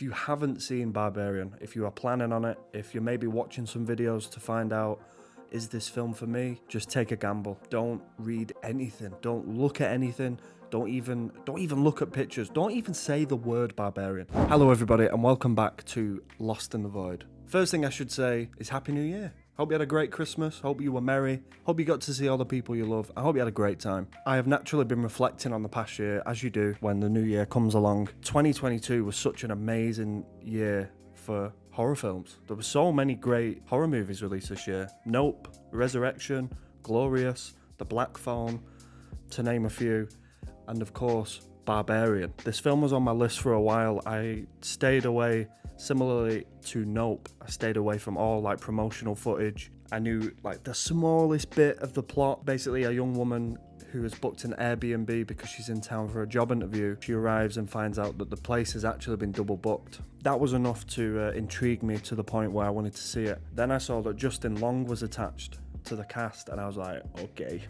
If you haven't seen Barbarian, if you are planning on it, if you're maybe watching some videos to find out, is this film for me? Just take a gamble. Don't read anything. Don't look at anything. Don't even look at pictures. Don't even say the word Barbarian. Hello everybody and welcome back to Lost in the Void. First thing I should say is Happy New Year. Hope you had a great Christmas, hope you were merry, hope you got to see all the people you love, I hope you had a great time. I have naturally been reflecting on the past year, as you do when the new year comes along. 2022 was such an amazing year for horror films. There were so many great horror movies released this year. Nope, Resurrection, Glorious, The Black Phone, to name a few, and of course, Barbarian. This film was on my list for a while. I stayed away, similarly to Nope, I stayed away from all like promotional footage. I knew like the smallest bit of the plot. Basically a young woman who has booked an Airbnb because she's in town for a job interview. She arrives and finds out that the place has actually been double booked. That was enough to intrigue me to the point where I wanted to see it. Then I saw that Justin Long was attached to the cast and I was like, okay.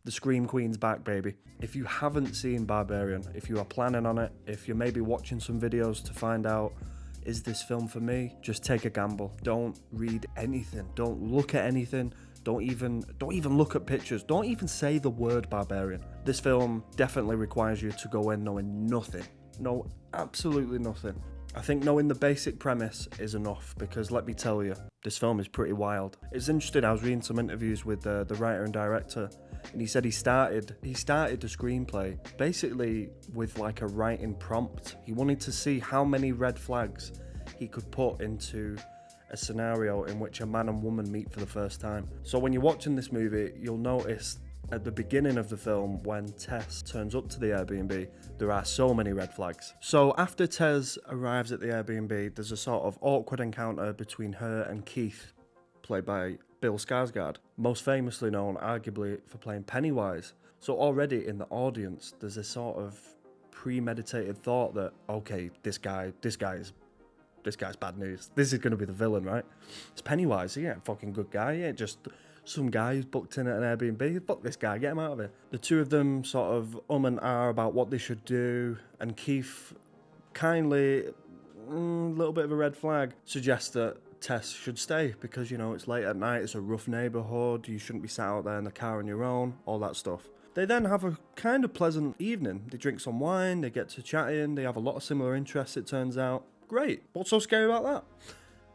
The Scream Queen's back, baby. If you haven't seen Barbarian, if you are planning on it, if you're maybe watching some videos to find out, is this film for me? Just take a gamble. Don't read anything. Don't look at anything. Don't even look at pictures. Don't even say the word Barbarian. This film definitely requires you to go in knowing nothing. No, absolutely nothing. I think knowing the basic premise is enough because let me tell you, this film is pretty wild. It's interesting, I was reading some interviews with the writer and director and he said he started the screenplay basically with like a writing prompt. He wanted to see how many red flags he could put into a scenario in which a man and woman meet for the first time. So when you're watching this movie, you'll notice at the beginning of the film, when Tess turns up to the Airbnb, there are so many red flags. So after Tess arrives at the Airbnb, there's a sort of awkward encounter between her and Keith, played by Bill Skarsgård, most famously known arguably for playing Pennywise. So already in the audience, there's a sort of premeditated thought that, okay, this guy's bad news. This is going to be the villain, right? It's Pennywise. He ain't a fucking good guy. He ain't just some guy who's booked in at an Airbnb. Fuck this guy, get him out of here. The two of them sort of and ah about what they should do, and Keith kindly, a little bit of a red flag, suggests that Tess should stay because, you know, it's late at night, it's a rough neighbourhood, you shouldn't be sat out there in the car on your own, all that stuff. They then have a kind of pleasant evening. They drink some wine, they get to chatting, they have a lot of similar interests, it turns out. Great, what's so scary about that?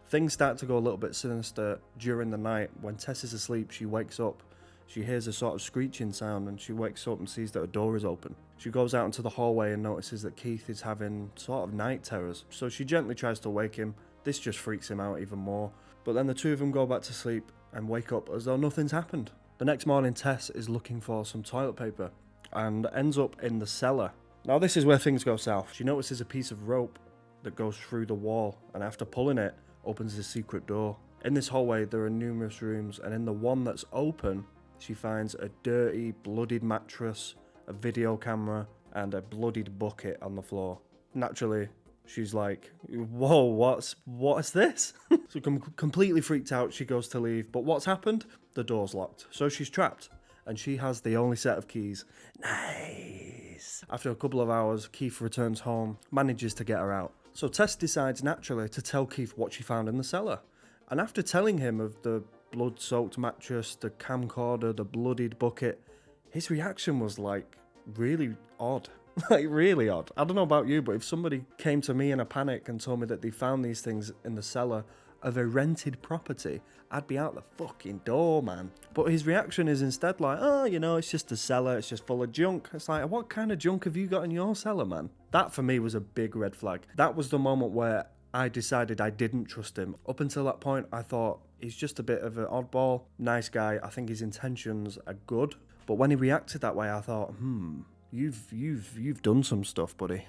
Things start to go a little bit sinister during the night. When Tess is asleep, she wakes up. She hears a sort of screeching sound and she wakes up and sees that a door is open. She goes out into the hallway and notices that Keith is having sort of night terrors. So she gently tries to wake him. This just freaks him out even more. But then the two of them go back to sleep and wake up as though nothing's happened. The next morning, Tess is looking for some toilet paper and ends up in the cellar. Now this is where things go south. She notices a piece of rope that goes through the wall, and after pulling it, opens a secret door. In this hallway there are numerous rooms, and in the one that's open she finds a dirty, bloodied mattress, a video camera and a bloodied bucket on the floor. Naturally she's like, whoa, what's this? So completely freaked out, she goes to leave, but what's happened? The door's locked, so she's trapped and she has the only set of keys. Nice. After a couple of hours, Keith returns home, manages to get her out. So Tess decides naturally to tell Keith what she found in the cellar. And after telling him of the blood-soaked mattress, the camcorder, the bloodied bucket, his reaction was like really odd. Like really odd. I don't know about you, but if somebody came to me in a panic and told me that they found these things in the cellar of a rented property, I'd be out the fucking door, man. But his reaction is instead like, oh, you know, it's just a cellar, it's just full of junk. It's like, what kind of junk have you got in your cellar, man? That for me was a big red flag. That was the moment where I decided I didn't trust him. Up until that point, I thought he's just a bit of an oddball, nice guy. I think his intentions are good. But when he reacted that way, I thought, you've done some stuff, buddy.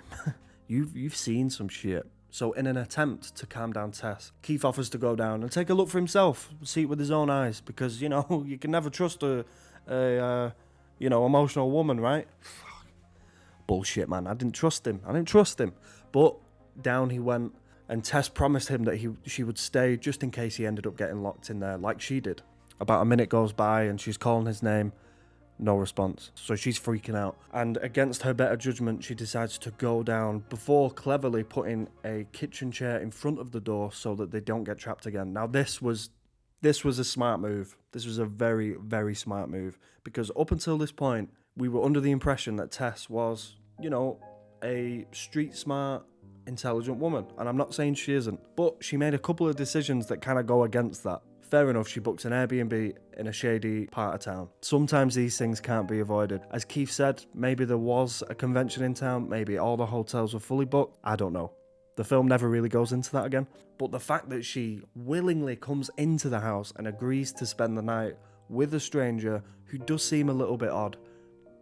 you've seen some shit. So in an attempt to calm down Tess, Keith offers to go down and take a look for himself, see it with his own eyes, because, you know, you can never trust a emotional woman, right? Bullshit, man. I didn't trust him. But down he went, and Tess promised him that she would stay just in case he ended up getting locked in there, like she did. About a minute goes by, and she's calling his name, No response. So she's freaking out. And against her better judgment, she decides to go down before cleverly putting a kitchen chair in front of the door so that they don't get trapped again. Now, this was a smart move. This was a very, very smart move. Because up until this point, we were under the impression that Tess was, you know, a street smart, intelligent woman. And I'm not saying she isn't. But she made a couple of decisions that kind of go against that. Fair enough, she booked an Airbnb in a shady part of town. Sometimes these things can't be avoided. As Keith said, maybe there was a convention in town, maybe all the hotels were fully booked. I don't know. The film never really goes into that again. But the fact that she willingly comes into the house and agrees to spend the night with a stranger who does seem a little bit odd,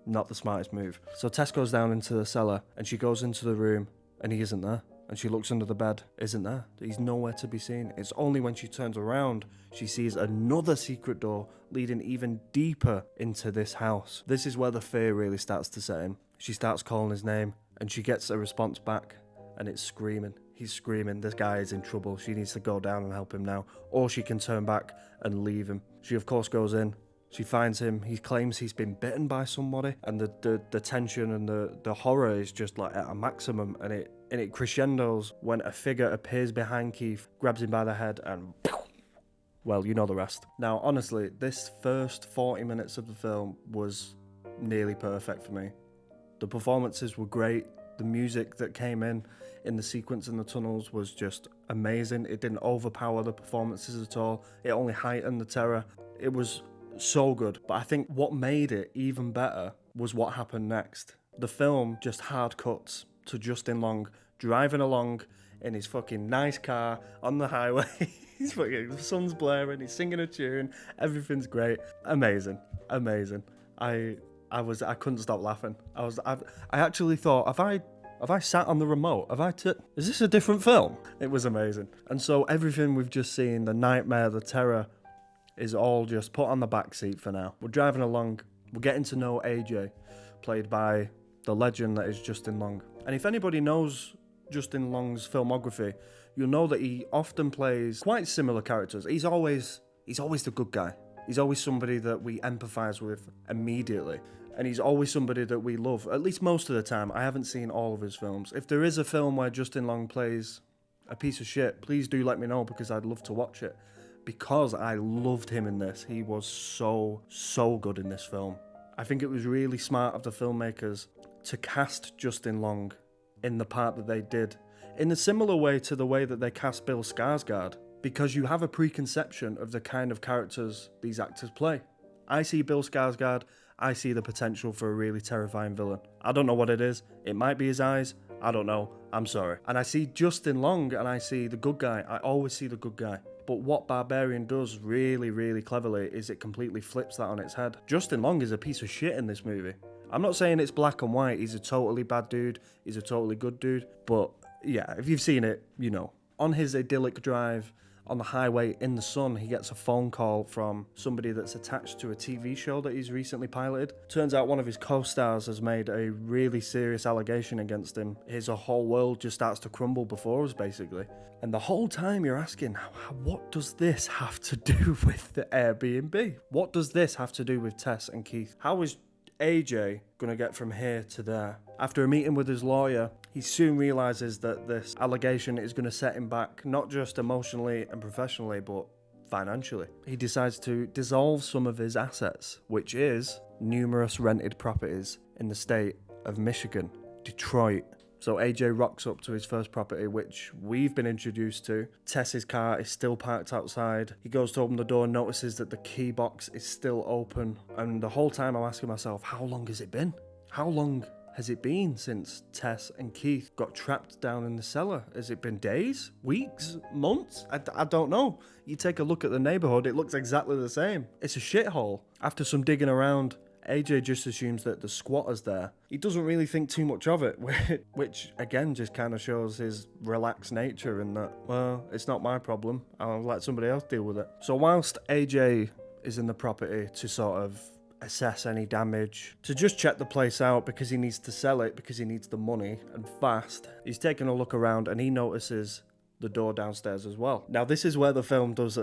not the smartest move. So Tess goes down into the cellar and she goes into the room and he isn't there. And she looks under the bed, isn't there? He's nowhere to be seen. It's only when she turns around, she sees another secret door leading even deeper into this house. This is where the fear really starts to set in. She starts calling his name and she gets a response back and it's screaming. He's screaming, this guy is in trouble. She needs to go down and help him now. Or she can turn back and leave him. She of course goes in. She finds him. He claims he's been bitten by somebody. And the tension and the horror is just like at a maximum. And it crescendos when a figure appears behind Keith, grabs him by the head and... well, you know the rest. Now, honestly, this first 40 minutes of the film was nearly perfect for me. The performances were great. The music that came in the sequence in the tunnels was just amazing. It didn't overpower the performances at all. It only heightened the terror. It was so good. But I think what made it even better was what happened next. The film just hard cuts to Justin Long driving along in his fucking nice car on the highway. He's fucking, the sun's blaring, he's singing a tune, everything's great. Amazing. I couldn't stop laughing. I actually thought, have I sat on the remote? Is this a different film? It was amazing. And so everything we've just seen, the nightmare, the terror, is all just put on the back seat for now. We're driving along, we're getting to know AJ, played by the legend that is Justin Long. And if anybody knows Justin Long's filmography, you'll know that he often plays quite similar characters. He's always the good guy. He's always somebody that we empathise with immediately. And he's always somebody that we love, at least most of the time. I haven't seen all of his films. If there is a film where Justin Long plays a piece of shit, please do let me know because I'd love to watch it. Because I loved him in this. He was so good in this film. I think it was really smart of the filmmakers to cast Justin Long in the part that they did, in a similar way to the way that they cast Bill Skarsgård, because you have a preconception of the kind of characters these actors play. I see Bill Skarsgård, I see the potential for a really terrifying villain. I don't know what it is. It might be his eyes. I don't know. I'm sorry. And I see Justin Long and I see the good guy. I always see the good guy. But what Barbarian does really, really cleverly is it completely flips that on its head. Justin Long is a piece of shit in this movie. I'm not saying it's black and white. He's a totally bad dude. He's a totally good dude. But yeah, if you've seen it, you know. On his idyllic drive on the highway in the sun, he gets a phone call from somebody that's attached to a TV show that he's recently piloted. Turns out one of his co-stars has made a really serious allegation against him. His whole world just starts to crumble before us, basically. And the whole time you're asking, what does this have to do with the Airbnb? What does this have to do with Tess and Keith? How is AJ going to get from here to there? After a meeting with his lawyer, he soon realises that this allegation is going to set him back, not just emotionally and professionally, but financially. He decides to dissolve some of his assets, which is numerous rented properties in the state of Michigan, Detroit. So AJ rocks up to his first property, which we've been introduced to. Tess's car is still parked outside. He goes to open the door and notices that the key box is still open. And the whole time I'm asking myself, how long has it been? How long has it been since Tess and Keith got trapped down in the cellar? Has it been days, weeks, months? I don't know. You take a look at the neighbourhood, it looks exactly the same. It's a shithole. After some digging around, AJ just assumes that the squatter's there. He doesn't really think too much of it, which again just kind of shows his relaxed nature in that, well, it's not my problem. I'll let somebody else deal with it. So whilst AJ is in the property to sort of assess any damage, to just check the place out because he needs to sell it, because he needs the money and fast, he's taking a look around and he notices the door downstairs as well. Now, this is where the film does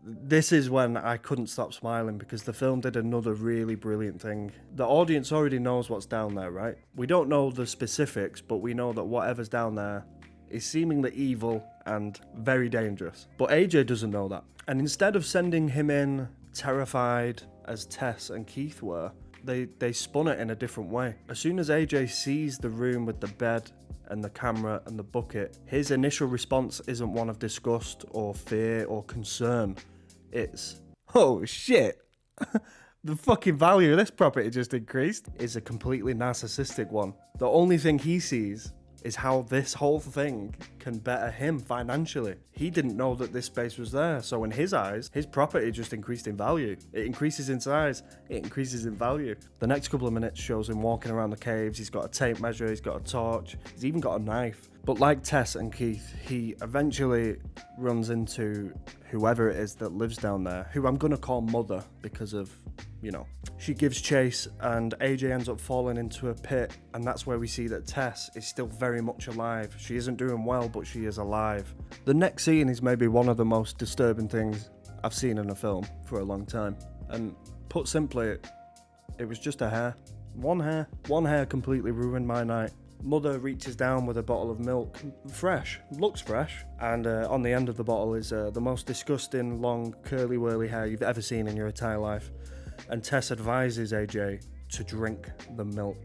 this is when I couldn't stop smiling, because the film did another really brilliant thing. The audience already knows what's down there, right? We don't know the specifics, but we know that whatever's down there is seemingly evil and very dangerous. But AJ doesn't know that. And instead of sending him in terrified as Tess and Keith were, they spun it in a different way. As soon as AJ sees the room with the bed and the camera and the bucket, his initial response isn't one of disgust or fear or concern. It's, oh shit, the fucking value of this property just increased, is a completely narcissistic one. The only thing he sees is how this whole thing can better him financially. He didn't know that this space was there, so in his eyes, his property just increased in value. It increases in size, it increases in value. The next couple of minutes shows him walking around the caves. He's got a tape measure, he's got a torch, he's even got a knife. But like Tess and Keith, he eventually runs into whoever it is that lives down there, who I'm gonna call Mother because of, you know. She gives chase and AJ ends up falling into a pit, and that's where we see that Tess is still very much alive. She isn't doing well, but she is alive. The next scene is maybe one of the most disturbing things I've seen in a film for a long time. And put simply, it was just a hair. One hair completely ruined my night. Mother reaches down with a bottle of milk, fresh, looks fresh, and on the end of the bottle is the most disgusting, long, curly-whirly hair you've ever seen in your entire life. And Tess advises AJ to drink the milk.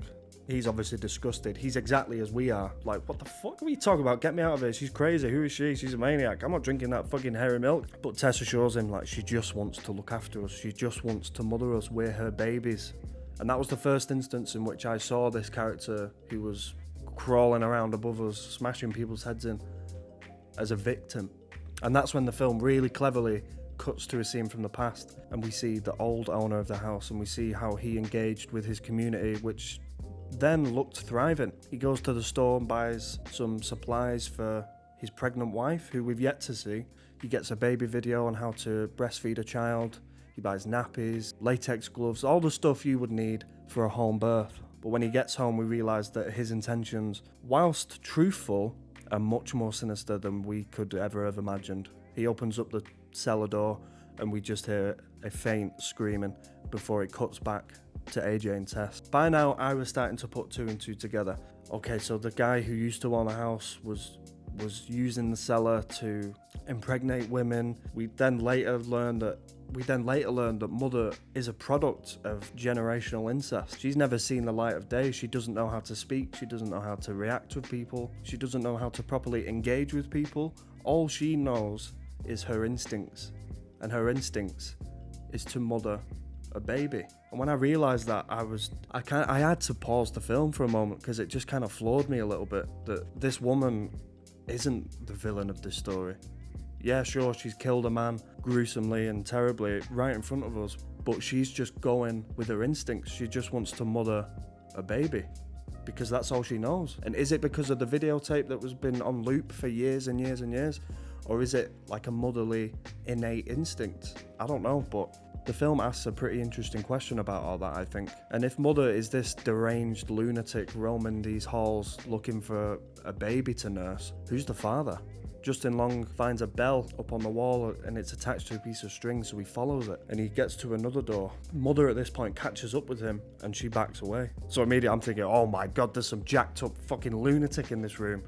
He's obviously disgusted. He's exactly as we are. Like, what the fuck are we talking about? Get me out of here. She's crazy. Who is she? She's a maniac. I'm not drinking that fucking hairy milk. But Tess assures him, like, she just wants to look after us. She just wants to mother us. We're her babies. And that was the first instance in which I saw this character who was crawling around above us, smashing people's heads in, as a victim. And that's when the film really cleverly cuts to a scene from the past, and we see the old owner of the house, and we see how he engaged with his community, which then looked thriving. He goes to the store and buys some supplies for his pregnant wife, who we've yet to see. He gets a baby video on how to breastfeed a child. He buys nappies, latex gloves, all the stuff you would need for a home birth. But when he gets home, we realise that his intentions, whilst truthful, are much more sinister than we could ever have imagined. He opens up the cellar door and we just hear a faint screaming before it cuts back to AJ and Tess. By now, I was starting to put two and two together. Okay, so the guy who used to own a house was using the cellar to impregnate women. We then later learned that Mother is a product of generational incest. She's never seen the light of day. She doesn't know how to speak. She doesn't know how to react with people. She doesn't know how to properly engage with people. All she knows is her instincts. And her instincts is to mother a baby. And when I realised that, I had to pause the film for a moment, because it just kind of floored me a little bit that this woman isn't the villain of this story. Yeah, sure, she's killed a man gruesomely and terribly right in front of us, but she's just going with her instincts. She just wants to mother a baby, because that's all she knows. And is it because of the videotape that was been on loop for years and years and years? Or is it like a motherly innate instinct? I don't know, but the film asks a pretty interesting question about all that, I think. And if Mother is this deranged lunatic roaming these halls looking for a baby to nurse, who's the father? Justin Long finds a bell up on the wall and it's attached to a piece of string, so he follows it and he gets to another door. Mother at this point catches up with him and she backs away. So immediately I'm thinking, oh my god, there's some jacked up fucking lunatic in this room.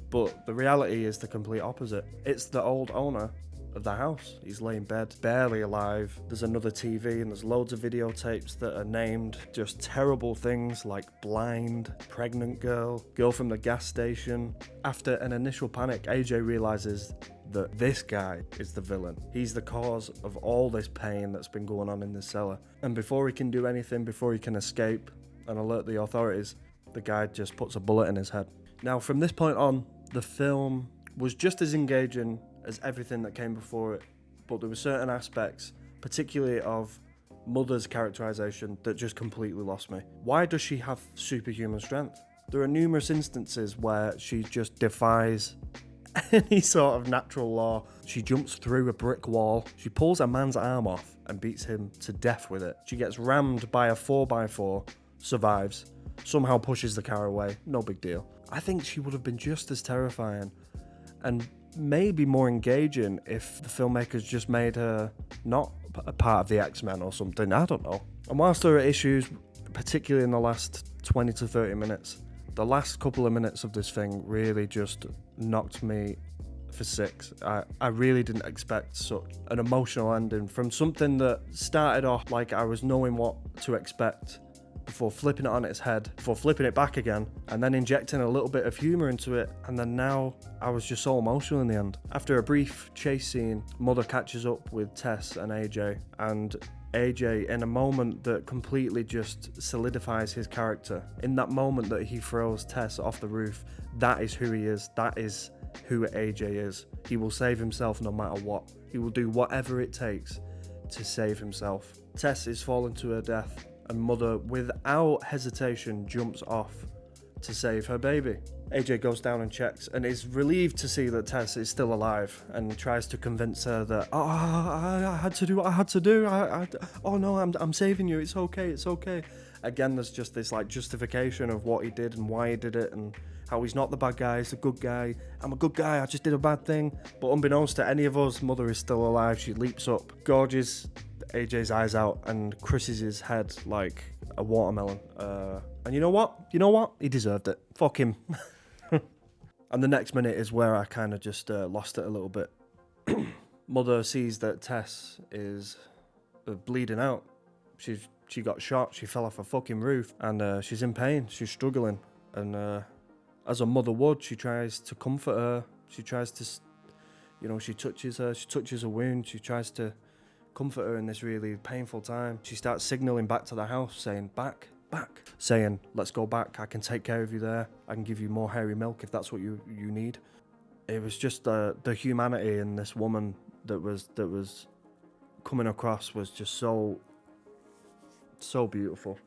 But the reality is the complete opposite. It's the old owner of the house. He's laying in bed, barely alive. There's another TV and there's loads of videotapes that are named just terrible things like blind, pregnant girl from the gas station. After an initial panic, AJ realizes that this guy is the villain. He's the cause of all this pain that's been going on in this cellar. And before he can do anything, before he can escape and alert the authorities, the guy just puts a bullet in his head. Now, from this point on, the film was just as engaging as everything that came before it, but there were certain aspects, particularly of Mother's characterization, that just completely lost me. Why does she have superhuman strength? There are numerous instances where she just defies any sort of natural law. She jumps through a brick wall, she pulls a man's arm off and beats him to death with it. She gets rammed by a 4x4, survives, somehow pushes the car away, no big deal. I think she would have been just as terrifying. And maybe more engaging if the filmmakers just made her not a part of the X-Men or something. I don't know. And whilst there are issues, particularly in the last 20 to 30 minutes, the last couple of minutes of this thing really just knocked me for six. I really didn't expect such an emotional ending from something that started off like I was knowing what to expect before flipping it on its head, before flipping it back again, and then injecting a little bit of humour into it, and then now I was just so emotional in the end. After a brief chase scene, Mother catches up with Tess and AJ, and AJ, in a moment that completely just solidifies his character, in that moment that he throws Tess off the roof, that is who he is, that is who AJ is. He will save himself no matter what. He will do whatever it takes to save himself. Tess is falling to her death, and Mother, without hesitation, jumps off to save her baby. AJ goes down and checks and is relieved to see that Tess is still alive, and tries to convince her that, I had to do what I had to do. Oh no, I'm saving you. It's okay. It's okay. Again, there's just this like justification of what he did and why he did it, and how he's not the bad guy, he's a good guy. I'm a good guy, I just did a bad thing. But unbeknownst to any of us, Mother is still alive. She leaps up, gorges AJ's eyes out, and crushes his head like a watermelon. And you know what? He deserved it. Fuck him. And the next minute is where I kind of just lost it a little bit. Mother sees that Tess is bleeding out. She got shot, she fell off a fucking roof, and she's in pain, she's struggling. And as a mother would, she tries to comfort her. She tries to, she touches her, she touches her wound, she tries to comfort her in this really painful time. She starts signaling back to the house, saying, back, saying, let's go back, I can take care of you there, I can give you more hairy milk if that's what you need. It was just the humanity in this woman that was coming across was just so beautiful.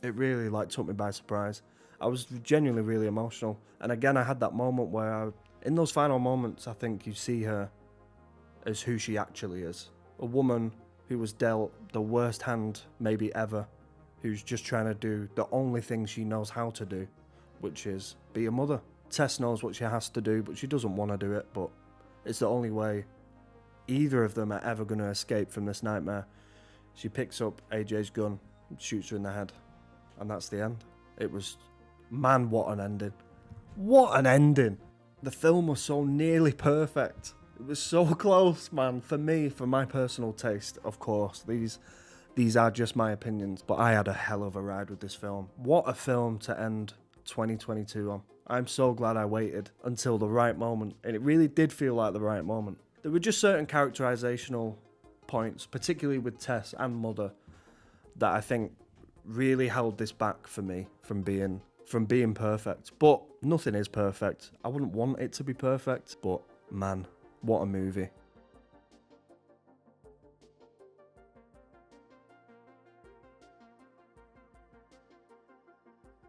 It really took me by surprise. I was genuinely really emotional. And again, I had that moment where in those final moments, I think you see her as who she actually is. A woman who was dealt the worst hand maybe ever, who's just trying to do the only thing she knows how to do, which is be a mother. Tess knows what she has to do, but she doesn't want to do it, but it's the only way either of them are ever going to escape from this nightmare. She picks up AJ's gun, shoots her in the head, and that's the end. It was, man, what an ending. What an ending. The film was so nearly perfect. It was so close, man. For me, for my personal taste, of course, these are just my opinions, but I had a hell of a ride with this film. What a film to end 2022 on. I'm so glad I waited until the right moment, and it really did feel like the right moment. There were just certain characterizational points, particularly with Tess and Mother, that I think really held this back for me from being perfect. But nothing is perfect. I wouldn't want it to be perfect, but man, what a movie.